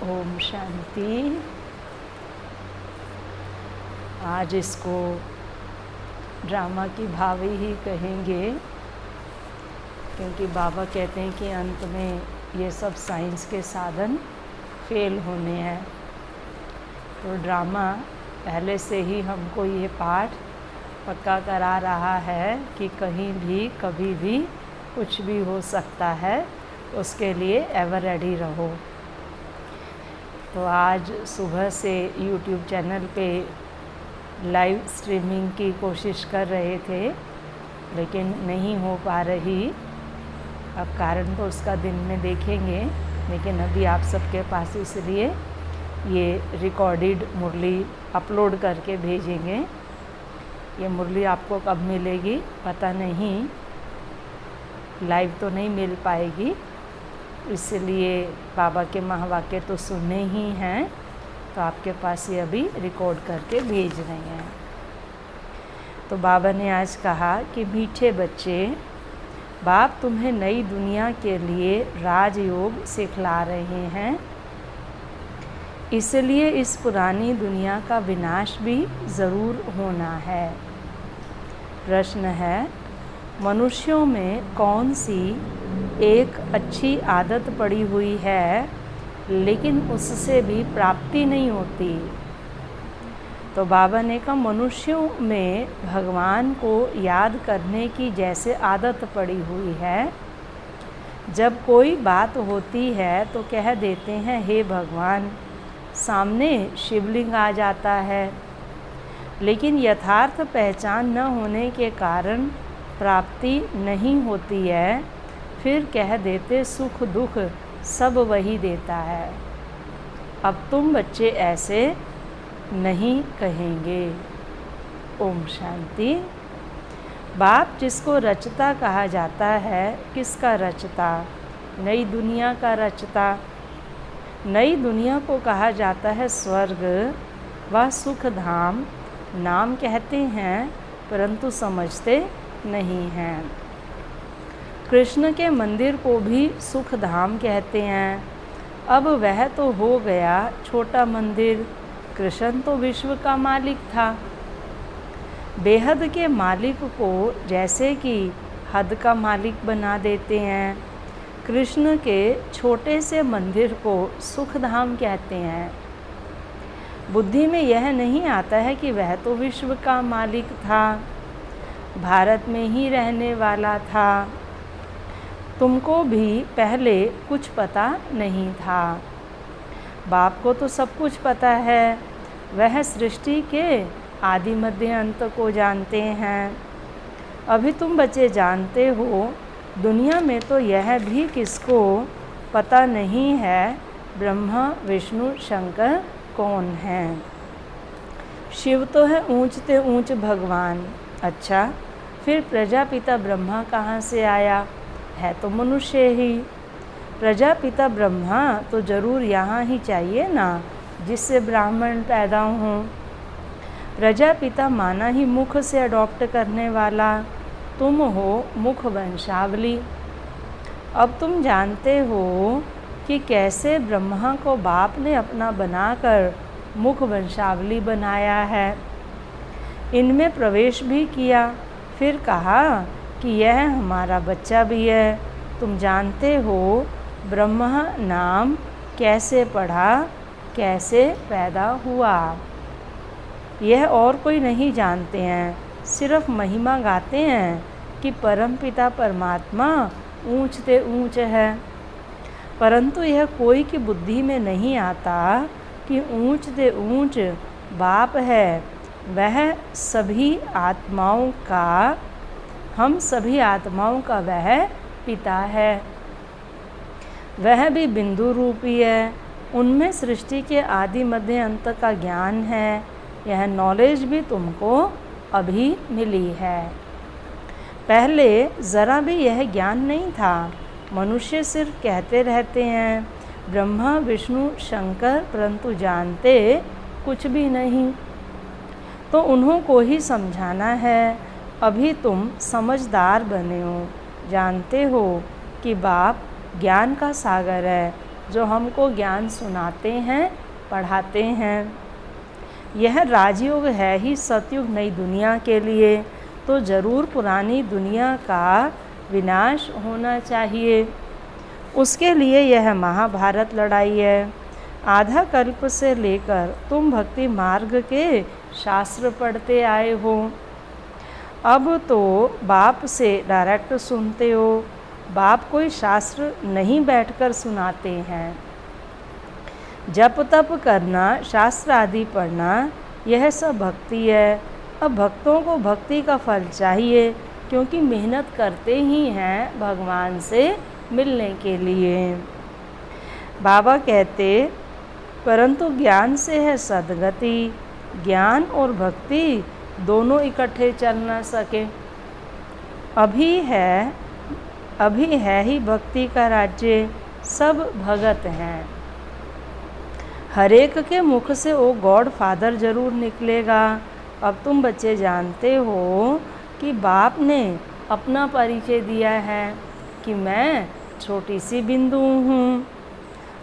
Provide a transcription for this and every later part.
ओम शांति। आज इसको ड्रामा की भावी ही कहेंगे, क्योंकि बाबा कहते हैं कि अंत में ये सब साइंस के साधन फेल होने हैं। तो ड्रामा पहले से ही हमको ये पाठ पक्का करा रहा है कि कहीं भी कभी भी कुछ भी हो सकता है, उसके लिए एवर रेडी रहो। तो आज सुबह से यूट्यूब चैनल पे लाइव स्ट्रीमिंग की कोशिश कर रहे थे, लेकिन नहीं हो पा रही। अब कारण तो उसका दिन में देखेंगे, लेकिन अभी आप सबके पास इसलिए ये रिकॉर्डेड मुरली अपलोड करके भेजेंगे। ये मुरली आपको कब मिलेगी पता नहीं, लाइव तो नहीं मिल पाएगी, इसलिए बाबा के महावाक्य तो सुनने ही हैं, तो आपके पास ये अभी रिकॉर्ड करके भेज रहे हैं। तो बाबा ने आज कहा कि मीठे बच्चे, बाप तुम्हें नई दुनिया के लिए राजयोग सिखला रहे हैं, इसलिए इस पुरानी दुनिया का विनाश भी ज़रूर होना है। प्रश्न है, मनुष्यों में कौन सी एक अच्छी आदत पड़ी हुई है लेकिन उससे भी प्राप्ति नहीं होती? तो बाबा ने कहा, मनुष्यों में भगवान को याद करने की जैसे आदत पड़ी हुई है। जब कोई बात होती है तो कह देते हैं हे भगवान, सामने शिवलिंग आ जाता है, लेकिन यथार्थ पहचान न होने के कारण प्राप्ति नहीं होती है। फिर कह देते सुख दुख सब वही देता है। अब तुम बच्चे ऐसे नहीं कहेंगे। ओम शांति। बाप जिसको रचता कहा जाता है, किसका रचता? नई दुनिया का रचता। नई दुनिया को कहा जाता है स्वर्ग व सुख धाम। नाम कहते हैं परंतु समझते नहीं हैं। कृष्ण के मंदिर को भी सुख धाम कहते हैं। अब वह तो हो गया छोटा मंदिर, कृष्ण तो विश्व का मालिक था। बेहद के मालिक को जैसे कि हद का मालिक बना देते हैं, कृष्ण के छोटे से मंदिर को सुख धाम कहते हैं। बुद्धि में यह नहीं आता है कि वह तो विश्व का मालिक था, भारत में ही रहने वाला था। तुमको भी पहले कुछ पता नहीं था, बाप को तो सब कुछ पता है। वह सृष्टि के आदि मध्य अंत को जानते हैं। अभी तुम बच्चे जानते हो, दुनिया में तो यह भी किसको पता नहीं है ब्रह्मा विष्णु शंकर कौन हैं। शिव तो है ऊंचते ऊंच भगवान। अच्छा, फिर प्रजापिता ब्रह्मा कहाँ से आया? है तो मनुष्य ही। प्रजापिता ब्रह्मा तो जरूर यहाँ ही चाहिए ना, जिससे ब्राह्मण पैदा हों। प्रजापिता माना ही मुख से अडॉप्ट करने वाला, तुम हो मुख वंशावली। अब तुम जानते हो कि कैसे ब्रह्मा को बाप ने अपना बनाकर मुख वंशावली बनाया है। इनमें प्रवेश भी किया, फिर कहा कि यह हमारा बच्चा भी है। तुम जानते हो ब्रह्मा नाम कैसे पढ़ा, कैसे पैदा हुआ? यह और कोई नहीं जानते हैं, सिर्फ महिमा गाते हैं कि परमपिता परमात्मा ऊंचते ऊंच है। परंतु यह कोई की बुद्धि में नहीं आता कि ऊंचते ऊंच बाप है। वह सभी आत्माओं का, हम सभी आत्माओं का वह पिता है। वह भी बिंदु रूपी है। उनमें सृष्टि के आदि मध्य अंत का ज्ञान है। यह नॉलेज भी तुमको अभी मिली है। पहले ज़रा भी यह ज्ञान नहीं था। मनुष्य सिर्फ कहते रहते हैं ब्रह्मा विष्णु शंकर, परंतु जानते कुछ भी नहीं। तो उन्हों को ही समझाना है। अभी तुम समझदार बने हो, जानते हो कि बाप ज्ञान का सागर है, जो हमको ज्ञान सुनाते हैं, पढ़ाते हैं। यह राजयोग है ही सतयुग नई दुनिया के लिए, तो ज़रूर पुरानी दुनिया का विनाश होना चाहिए। उसके लिए यह महाभारत लड़ाई है। आधा कल्प से लेकर तुम भक्ति मार्ग के शास्त्र पढ़ते आए हो। अब तो बाप से डायरेक्ट सुनते हो। बाप कोई शास्त्र नहीं बैठकर सुनाते हैं। जप तप करना, शास्त्र आदि पढ़ना, यह सब भक्ति है। अब भक्तों को भक्ति का फल चाहिए, क्योंकि मेहनत करते ही हैं भगवान से मिलने के लिए। बाबा कहते, परंतु ज्ञान से है सद्गति। ज्ञान और भक्ति दोनों इकट्ठे चल न सके। अभी है ही भक्ति का राज्य, सब भगत हैं। हर एक के मुख से वो गॉड फादर जरूर निकलेगा। अब तुम बच्चे जानते हो कि बाप ने अपना परिचय दिया है कि मैं छोटी सी बिंदु हूँ।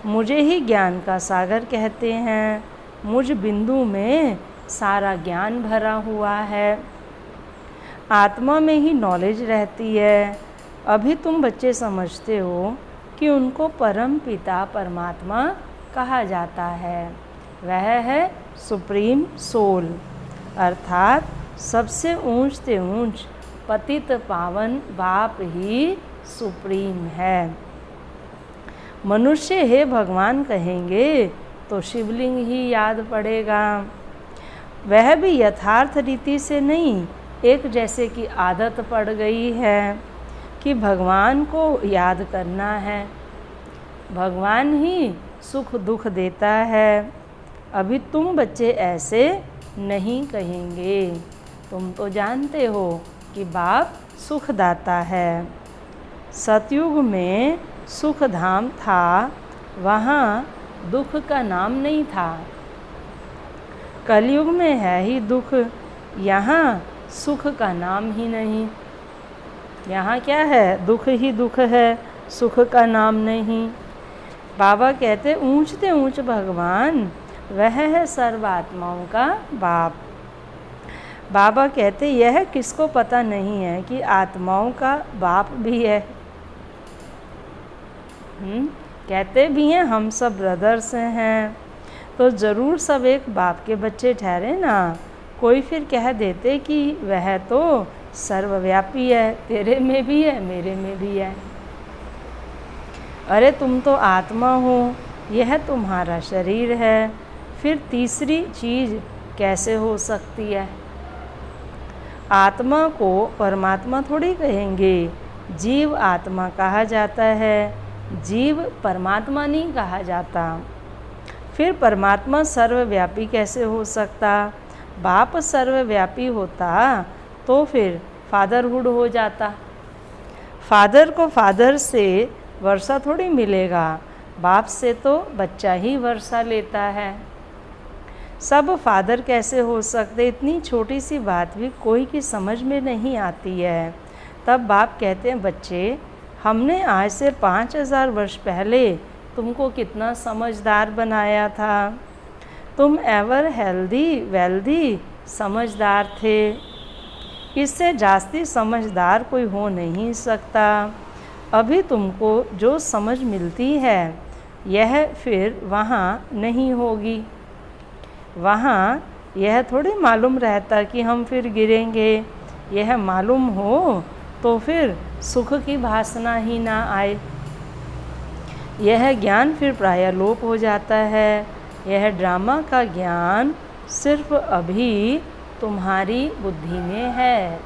मुझे ही ज्ञान का सागर कहते हैं। मुझ बिंदु में सारा ज्ञान भरा हुआ है। आत्मा में ही नॉलेज रहती है। अभी तुम बच्चे समझते हो कि उनको परम पिता परमात्मा कहा जाता है। वह है सुप्रीम सोल, अर्थात सबसे ऊंच से ऊंच पतित पावन बाप ही सुप्रीम है। मनुष्य हे भगवान कहेंगे तो शिवलिंग ही याद पड़ेगा। वह भी यथार्थ रीति से नहीं, एक जैसे कि आदत पड़ गई है कि भगवान को याद करना है। भगवान ही सुख दुख देता है। अभी तुम बच्चे ऐसे नहीं कहेंगे। तुम तो जानते हो कि बाप सुखदाता है। सतयुग में सुख धाम था, वहाँ दुख का नाम नहीं था। कलयुग में है ही दुख, यहाँ सुख का नाम ही नहीं। यहाँ क्या है? दुख ही दुख है, सुख का नाम नहीं। बाबा कहते ऊंचते ऊंच भगवान वह है सर्वात्माओं का बाप। बाबा कहते यह किसको पता नहीं है कि आत्माओं का बाप भी है। कहते भी हैं हम सब ब्रदर्स हैं, तो ज़रूर सब एक बाप के बच्चे ठहरे ना। कोई फिर कह देते कि वह तो सर्वव्यापी है, तेरे में भी है मेरे में भी है। अरे तुम तो आत्मा हो, यह तुम्हारा शरीर है। फिर तीसरी चीज़ कैसे हो सकती है? आत्मा को परमात्मा थोड़ी कहेंगे, जीव आत्मा कहा जाता है, जीव परमात्मा नहीं कहा जाता। फिर परमात्मा सर्वव्यापी कैसे हो सकता? बाप सर्वव्यापी होता तो फिर फादरहुड हो जाता। फादर को फादर से वर्षा थोड़ी मिलेगा, बाप से तो बच्चा ही वर्षा लेता है। सब फादर कैसे हो सकते? इतनी छोटी सी बात भी कोई की समझ में नहीं आती है। तब बाप कहते हैं, बच्चे हमने आज से 5000 वर्ष पहले तुमको कितना समझदार बनाया था। तुम एवर हेल्दी वेल्दी समझदार थे, इससे जास्ती समझदार कोई हो नहीं सकता। अभी तुमको जो समझ मिलती है यह फिर वहाँ नहीं होगी। वहाँ यह थोड़ी मालूम रहता कि हम फिर गिरेंगे। यह मालूम हो तो फिर सुख की भासना ही ना आए। यह ज्ञान फिर प्रायः लोप हो जाता है। यह ड्रामा का ज्ञान सिर्फ अभी तुम्हारी बुद्धि में है।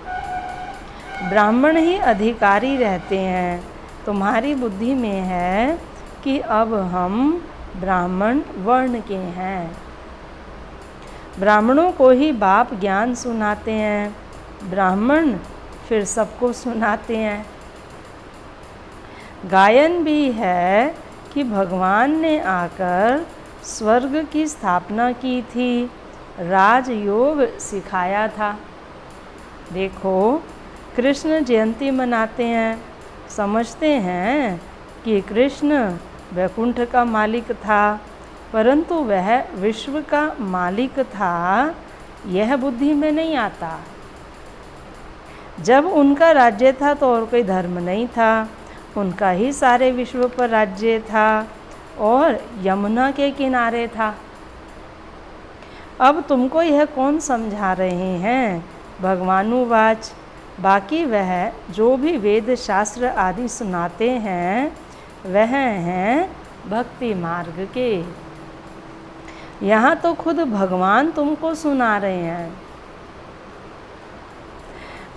ब्राह्मण ही अधिकारी रहते हैं। तुम्हारी बुद्धि में है कि अब हम ब्राह्मण वर्ण के हैं। ब्राह्मणों को ही बाप ज्ञान सुनाते हैं, ब्राह्मण फिर सबको सुनाते हैं। गायन भी है कि भगवान ने आकर स्वर्ग की स्थापना की थी, राजयोग सिखाया था। देखो कृष्ण जयंती मनाते हैं, समझते हैं कि कृष्ण वैकुंठ का मालिक था, परंतु वह विश्व का मालिक था, यह बुद्धि में नहीं आता। जब उनका राज्य था तो और कोई धर्म नहीं था, उनका ही सारे विश्व पर राज्य था और यमुना के किनारे था। अब तुमको यह कौन समझा रहे हैं? भगवानुवाच। बाकी वह जो भी वेद शास्त्र आदि सुनाते हैं वह हैं भक्ति मार्ग के। यहाँ तो खुद भगवान तुमको सुना रहे हैं।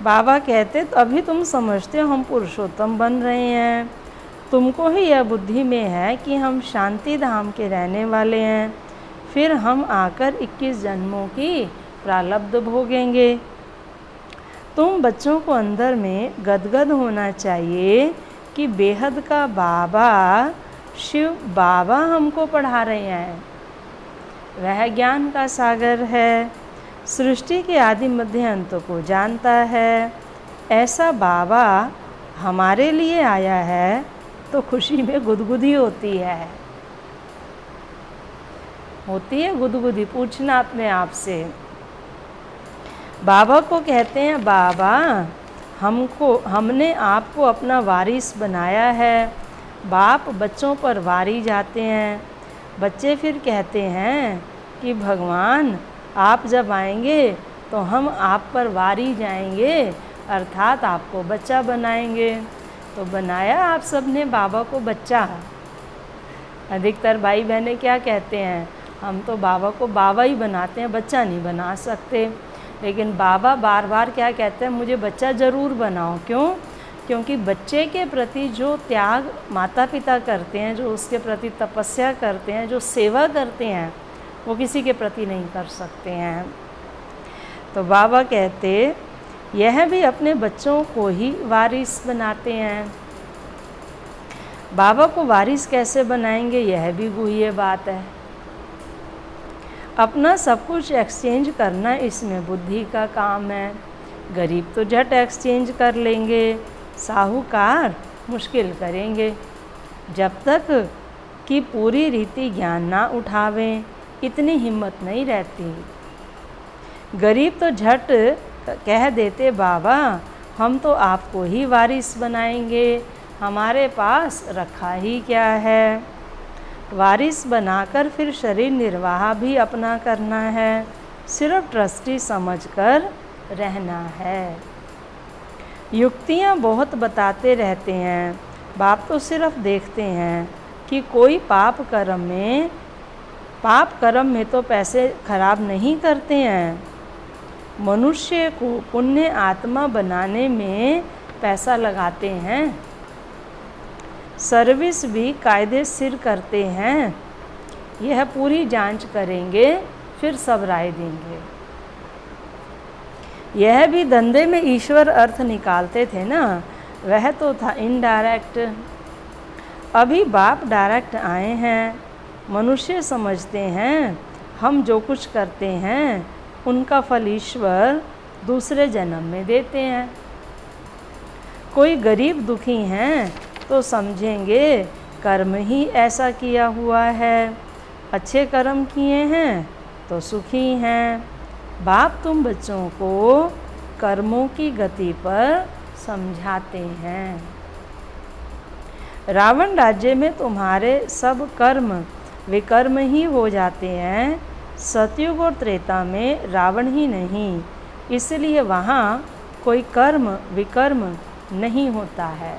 बाबा कहते तो अभी तुम समझते हो हम पुरुषोत्तम बन रहे हैं, तुमको ही यह बुद्धि में है कि हम शांति धाम के रहने वाले हैं, फिर हम आकर 21 जन्मों की प्रारब्ध भोगेंगे। तुम बच्चों को अंदर में गदगद होना चाहिए कि बेहद का बाबा शिव बाबा हमको पढ़ा रहे हैं। वह ज्ञान का सागर है, सृष्टि के आदि मध्य अंत को जानता है। ऐसा बाबा हमारे लिए आया है तो खुशी में गुदगुदी होती है। होती है गुदगुदी, पूछना अपने आप से। बाबा को कहते हैं, बाबा हमने आपको अपना वारिस बनाया है। बाप बच्चों पर वारी जाते हैं। बच्चे फिर कहते हैं कि भगवान आप जब आएंगे तो हम आप पर वारी जाएंगे, अर्थात आपको बच्चा बनाएंगे। तो बनाया आप सब ने बाबा को बच्चा। अधिकतर भाई बहनें क्या कहते हैं, हम तो बाबा को बाबा ही बनाते हैं, बच्चा नहीं बना सकते। लेकिन बाबा बार बार क्या कहते हैं, मुझे बच्चा ज़रूर बनाओ। क्यों? क्योंकि बच्चे के प्रति जो त्याग माता पिता करते हैं, जो उसके प्रति तपस्या करते हैं, जो सेवा करते हैं, वो किसी के प्रति नहीं कर सकते हैं। तो बाबा कहते यह भी अपने बच्चों को ही वारिस बनाते हैं। बाबा को वारिस कैसे बनाएंगे, यह भी गुह्य बात है। अपना सब कुछ एक्सचेंज करना इसमें बुद्धि का काम है। गरीब तो झट एक्सचेंज कर लेंगे, साहूकार मुश्किल करेंगे। जब तक कि पूरी रीति ज्ञान ना उठावें, इतनी हिम्मत नहीं रहती। गरीब तो झट कह देते, बाबा हम तो आपको ही वारिस बनाएंगे, हमारे पास रखा ही क्या है। वारिस बनाकर फिर शरीर निर्वाह भी अपना करना है, सिर्फ ट्रस्टी समझकर रहना है। युक्तियाँ बहुत बताते रहते हैं, बाप तो सिर्फ देखते हैं कि कोई पाप कर्म में पाप कर्म में तो पैसे खराब नहीं करते हैं, मनुष्य को पुण्य आत्मा बनाने में पैसा लगाते हैं। सर्विस भी कायदे सिर करते हैं। यह पूरी जांच करेंगे, फिर सब राय देंगे। यह भी धंधे में ईश्वर अर्थ निकालते थे ना, वह तो था इनडायरेक्ट। अभी बाप डायरेक्ट आए हैं। मनुष्य समझते हैं हम जो कुछ करते हैं उनका फल ईश्वर दूसरे जन्म में देते हैं। कोई गरीब दुखी हैं तो समझेंगे कर्म ही ऐसा किया हुआ है, अच्छे कर्म किए हैं तो सुखी हैं। बाप तुम बच्चों को कर्मों की गति पर समझाते हैं। रावण राज्य में तुम्हारे सब कर्म विकर्म ही हो जाते हैं। सतयुग और त्रेता में रावण ही नहीं, इसलिए वहाँ कोई कर्म विकर्म नहीं होता है।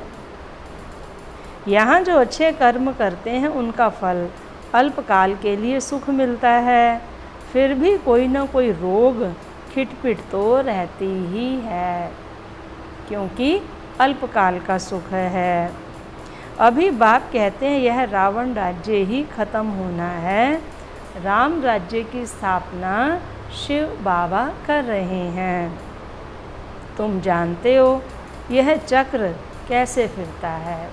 यहाँ जो अच्छे कर्म करते हैं उनका फल अल्पकाल के लिए सुख मिलता है, फिर भी कोई ना कोई रोग खिटपिट तो रहती ही है, क्योंकि अल्पकाल का सुख है। अभी बाप कहते हैं यह रावण राज्य ही खत्म होना है। राम राज्य की स्थापना शिव बाबा कर रहे हैं। तुम जानते हो यह चक्र कैसे फिरता है।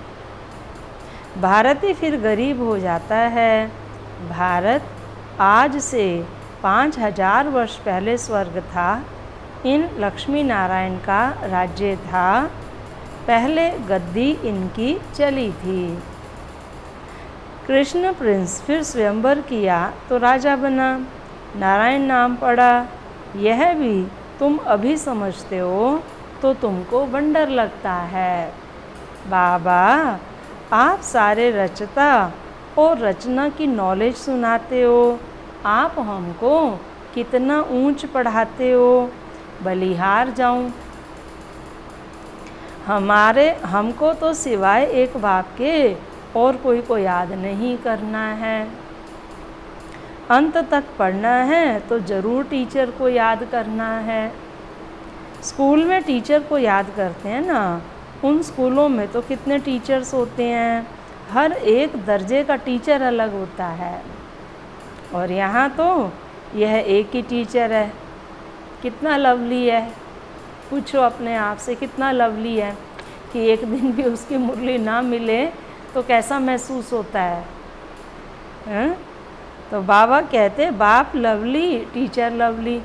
भारत ही फिर गरीब हो जाता है। भारत आज से 5000 वर्ष पहले स्वर्ग था। इन लक्ष्मी नारायण का राज्य था। पहले गद्दी इनकी चली थी। कृष्ण प्रिंस फिर स्वयंवर किया तो राजा बना, नारायण नाम पड़ा। यह भी तुम अभी समझते हो तो तुमको वंडर लगता है। बाबा आप सारे रचता और रचना की नॉलेज सुनाते हो। आप हमको कितना ऊंच पढ़ाते हो, बलिहार जाऊं। हमको तो सिवाय एक बाप के और कोई को याद नहीं करना है। अंत तक पढ़ना है तो ज़रूर टीचर को याद करना है। स्कूल में टीचर को याद करते हैं ना, उन स्कूलों में तो कितने टीचर्स होते हैं, हर एक दर्जे का टीचर अलग होता है। और यहाँ तो यह एक ही टीचर है। कितना लवली है, पूछो अपने आप से कितना लवली है कि एक दिन भी उसकी मुरली ना मिले तो कैसा महसूस होता है? तो बाबा कहते बाप लवली टीचर लवली।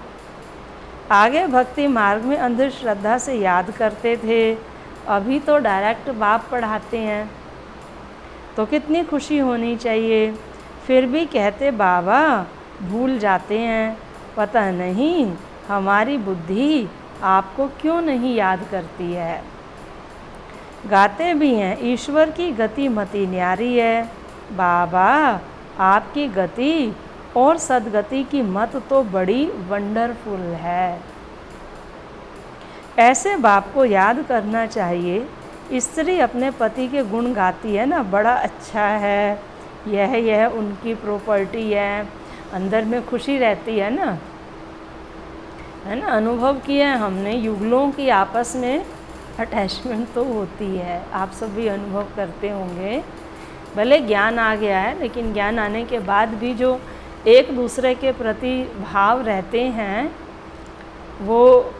आगे भक्ति मार्ग में अंधश्रद्धा से याद करते थे, अभी तो डायरेक्ट बाप पढ़ाते हैं। तो कितनी खुशी होनी चाहिए। फिर भी कहते बाबा भूल जाते हैं, पता नहीं हमारी बुद्धि आपको क्यों नहीं याद करती है। गाते भी हैं ईश्वर की गति मति न्यारी है। बाबा आपकी गति और सदगति की मत तो बड़ी वंडरफुल है। ऐसे बाप को याद करना चाहिए। स्त्री अपने पति के गुण गाती है ना, बड़ा अच्छा है, यह उनकी प्रॉपर्टी है, अंदर में खुशी रहती है ना, है ना। अनुभव किया है हमने, युगलों की आपस में अटैचमेंट तो होती है, आप सब भी अनुभव करते होंगे। भले ज्ञान आ गया है, लेकिन ज्ञान आने के बाद भी जो एक दूसरे के प्रति भाव रहते हैं वो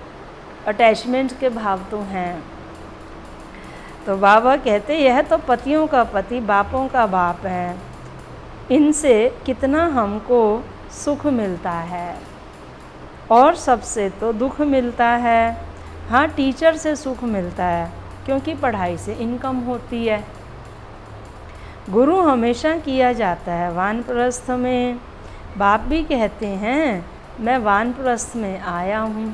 अटैचमेंट के भाव तो हैं। तो बाबा कहते यह तो पतियों का पति बापों का बाप है, इनसे कितना हमको सुख मिलता है और सबसे तो दुख मिलता है। हाँ, टीचर से सुख मिलता है क्योंकि पढ़ाई से इनकम होती है। गुरु हमेशा किया जाता है वानप्रस्थ में। बाप भी कहते हैं मैं वानप्रस्थ में आया हूँ।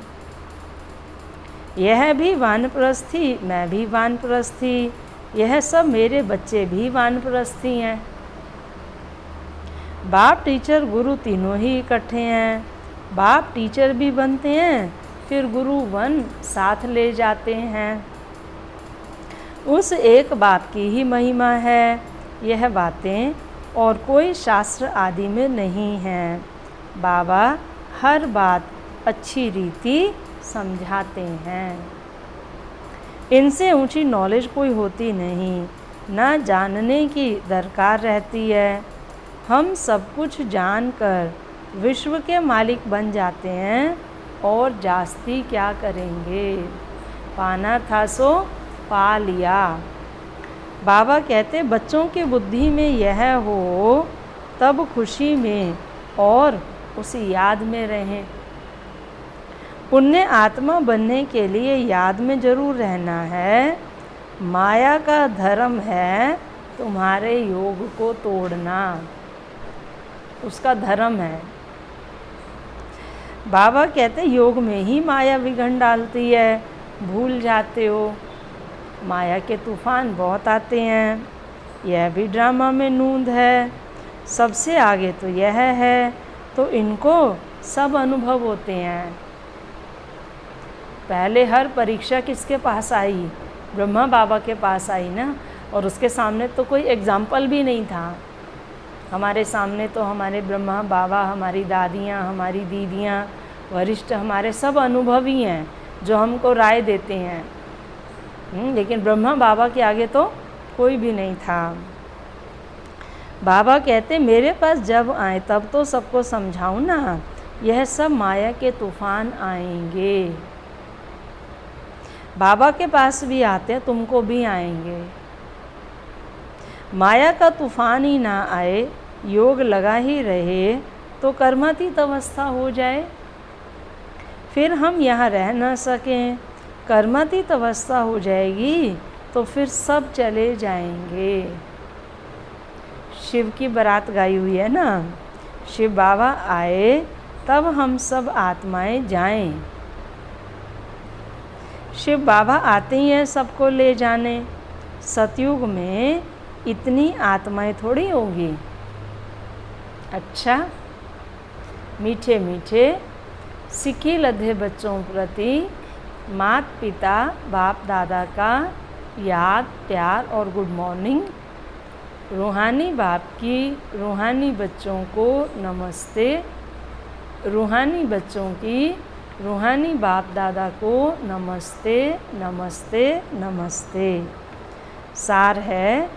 यह भी वानप्रस्थी, मैं भी वानप्रस्थी, यह सब मेरे बच्चे भी वानप्रस्थी हैं। बाप टीचर गुरु तीनों ही इकट्ठे हैं। बाप टीचर भी बनते हैं, फिर गुरु वन साथ ले जाते हैं। उस एक बाप की ही महिमा है। यह बातें और कोई शास्त्र आदि में नहीं है। बाबा हर बात अच्छी रीति समझाते हैं। इनसे ऊंची नॉलेज कोई होती नहीं, ना जानने की दरकार रहती है। हम सब कुछ जानकर विश्व के मालिक बन जाते हैं और जास्ती क्या करेंगे। पाना था सो पा लिया। बाबा कहते बच्चों की बुद्धि में यह हो तब खुशी में और उसी याद में रहें। पुण्य आत्मा बनने के लिए याद में जरूर रहना है। माया का धर्म है तुम्हारे योग को तोड़ना, उसका धर्म है। बाबा कहते योग में ही माया विघन डालती है, भूल जाते हो। माया के तूफान बहुत आते हैं, यह भी ड्रामा में नूंद है। सबसे आगे तो यह है, तो इनको सब अनुभव होते हैं। पहले हर परीक्षा किसके पास आई? ब्रह्मा बाबा के पास आई ना, और उसके सामने तो कोई एग्जाम्पल भी नहीं था। हमारे सामने तो हमारे ब्रह्मा बाबा, हमारी दादियाँ, हमारी दीदियाँ, वरिष्ठ हमारे सब अनुभवी हैं जो हमको राय देते हैं। लेकिन ब्रह्मा बाबा के आगे तो कोई भी नहीं था। बाबा कहते मेरे पास जब आए तब तो सबको समझाऊं ना, यह सब माया के तूफान आएंगे। बाबा के पास भी आते हैं, तुमको भी आएंगे। माया का तूफान ही ना आए, योग लगा ही रहे तो कर्मातीत अवस्था हो जाए, फिर हम यहाँ रह ना सकें। कर्मातीत अवस्था हो जाएगी तो फिर सब चले जाएंगे। शिव की बारात गाई हुई है ना, शिव बाबा आए तब हम सब आत्माएं जाएं। शिव बाबा आते ही हैं सबको ले जाने। सतयुग में इतनी आत्माएं थोड़ी होंगी। अच्छा, मीठे मीठे सिक्की लधे बच्चों प्रति माता पिता बाप दादा का याद, प्यार और गुड मॉर्निंग। रूहानी बाप की रूहानी बच्चों को नमस्ते। रूहानी बच्चों की रूहानी बाप दादा को नमस्ते नमस्ते नमस्ते। सार है,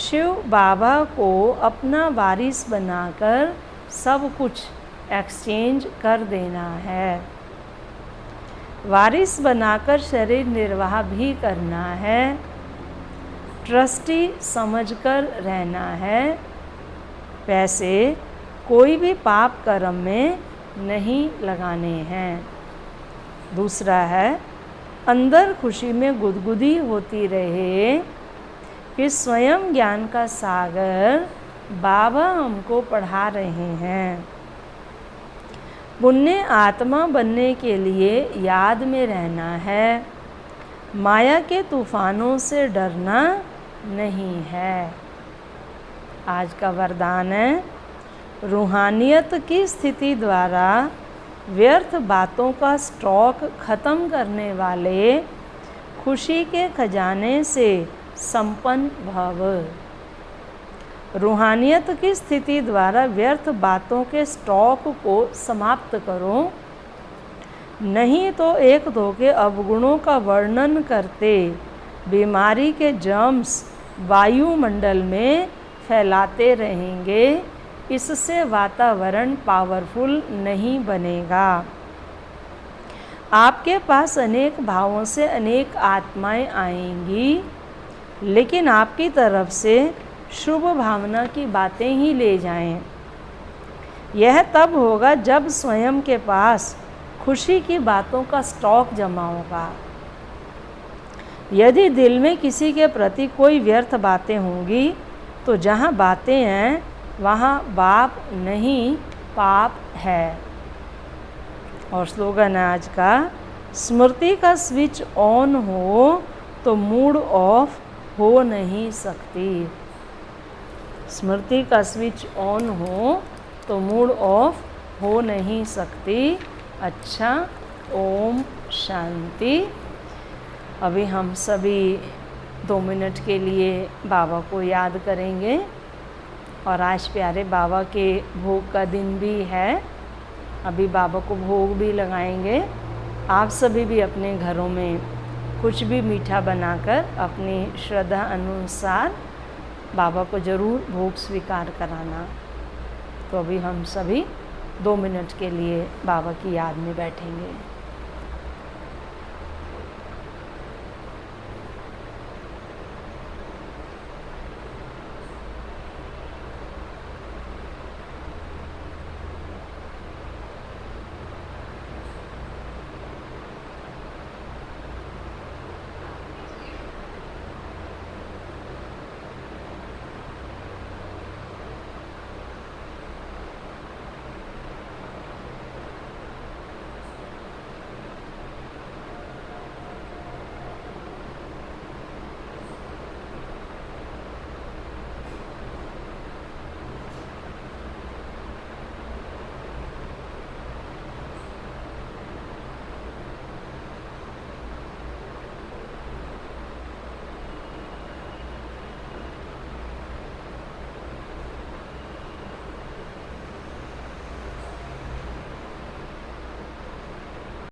शिव बाबा को अपना वारिस बनाकर सब कुछ एक्सचेंज कर देना है। वारिस बनाकर शरीर निर्वाह भी करना है। ट्रस्टी समझकर रहना है। पैसे कोई भी पाप कर्म में नहीं लगाने हैं। दूसरा है, अंदर खुशी में गुदगुदी होती रहे कि स्वयं ज्ञान का सागर बाबा हमको पढ़ा रहे हैं। पुण्य आत्मा बनने के लिए याद में रहना है। माया के तूफानों से डरना नहीं है। आज का वरदान है, रूहानियत की स्थिति द्वारा व्यर्थ बातों का स्टॉक खत्म करने वाले खुशी के खजाने से संपन्न भव। रूहानियत की स्थिति द्वारा व्यर्थ बातों के स्टॉक को समाप्त करो, नहीं तो एक दो के अवगुणों का वर्णन करते बीमारी के जर्म्स वायुमंडल में फैलाते रहेंगे। इससे वातावरण पावरफुल नहीं बनेगा। आपके पास अनेक भावों से अनेक आत्माएं आएंगी, लेकिन आपकी तरफ से शुभ भावना की बातें ही ले जाएं। यह तब होगा जब स्वयं के पास खुशी की बातों का स्टॉक जमा होगा। यदि दिल में किसी के प्रति कोई व्यर्थ बातें होंगी तो जहाँ बातें हैं वहाँ बाप नहीं पाप है। और स्लोगन आज का, स्मृति का स्विच ऑन हो तो मूड ऑफ हो नहीं सकती। स्मृति का स्विच ऑन हो तो मूड ऑफ हो नहीं सकती। अच्छा, ओम शांति। अभी हम सभी 2 मिनट के लिए बाबा को याद करेंगे और आज प्यारे बाबा के भोग का दिन भी है। अभी बाबा को भोग भी लगाएंगे। आप सभी भी अपने घरों में कुछ भी मीठा बनाकर अपनी श्रद्धा अनुसार बाबा को ज़रूर भोग स्वीकार कराना। तो अभी हम सभी 2 मिनट के लिए बाबा की याद में बैठेंगे।